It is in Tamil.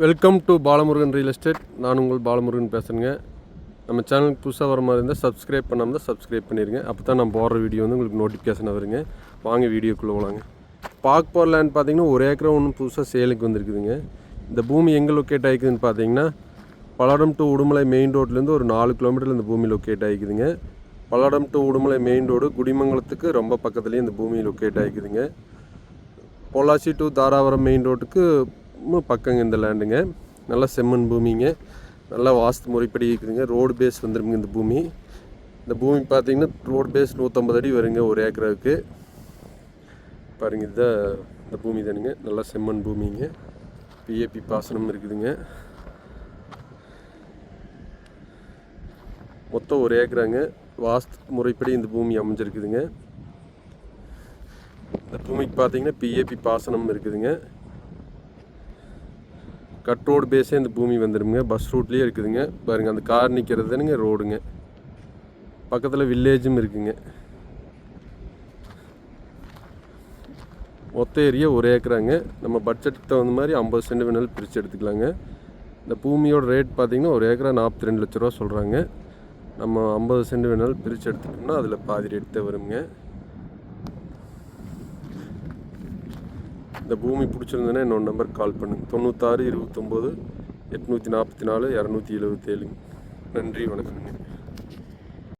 Welcome to Balamurugan real estate. நான் உங்கள் பாலமுருகன் பேசுகிறேங்க. நம்ம சேனலுக்கு புதுசாக வர மாதிரி இருந்தால் சப்ஸ்கிரைப் பண்ணாமல் தான் சப்ஸ்கிரைப் பண்ணிடுங்க. அப்போ தான் நான் போடுற வீடியோ வந்து உங்களுக்கு நோட்டிஃபிகேஷன் வருங்க. வாங்க வீடியோக்குள்ளே போகலாங்க. பார்க்க போகிற லேண்ட் பார்த்தீங்கன்னா ஒரு ஏக்கரை ஒன்று புதுசாக சேலுக்கு வந்துருக்குதுங்க. இந்த பூமி எங்கே லொக்கேட் ஆகிக்குதுன்னு பார்த்தீங்கன்னா பல்லடம் டு உடுமலை மெயின் ரோட்லேருந்து ஒரு 4 கிலோமீட்டரில் இந்த பூமி லொக்கேட் ஆகிக்குதுங்க. Palladam to Udumalai main road குடிமங்கலத்துக்கு ரொம்ப பக்கத்துலேயே இந்த பூமி லொக்கேட் ஆகிக்குதுங்க. பொள்ளாச்சி டு தாராபுரம் மெயின் ரோட்டுக்கு பக்கங்க இந்த லேண்டுங்க. நல்லா செம்மண் பூமிங்க, நல்லா வாஸ்து முறைப்படி இருக்குதுங்க. ரோடு பேஸ் வந்துருங்க இந்த பூமி. இந்த பூமி பார்த்திங்கன்னா ரோடு பேஸ் 150 அடி வருங்க ஒரு ஏக்கராவுக்கு. பாருங்கள், இதுதான் இந்த பூமி தானுங்க. நல்லா செம்மண் பூமிங்க. பிஏபி பாசனம் இருக்குதுங்க. மொத்தம் ஒரு ஏக்கராங்க. வாஸ்து முறைப்படி இந்த பூமி அமைஞ்சிருக்குதுங்க. இந்த பூமிக்கு பார்த்தீங்கன்னா பிஏபி பாசனம் இருக்குதுங்க. கட் ரோடு பேஸே இந்த பூமி வந்துடுங்க. பஸ் ரூட்லேயே இருக்குதுங்க. பாருங்கள், அந்த கார் நிற்கிறதுனுங்க ரோடுங்க. பக்கத்தில் வில்லேஜும் இருக்குங்க. மொத்த ஏரியா ஒரு ஏக்கராங்க. நம்ம பட்ஜெட்டுக்கு தகுந்த மாதிரி 50 சென்ட் வேணாலும் பிரித்து எடுத்துக்கலாங்க. இந்த பூமியோட ரேட் பார்த்திங்கன்னா ஒரு ஏக்கரா 42 லட்ச ரூபா சொல்கிறாங்க. நம்ம 50 சென்ட் வேணாலும் பிரித்து எடுத்துக்கிட்டோம்னா அதில் பாதி ரேட் தான் வருங்க. இந்த பூமி பிடிச்சிருந்ததுன்னா என்னோட நம்பருக்கு கால் பண்ணுங்கள். 96 29 844 277. நன்றி, வணக்கங்க.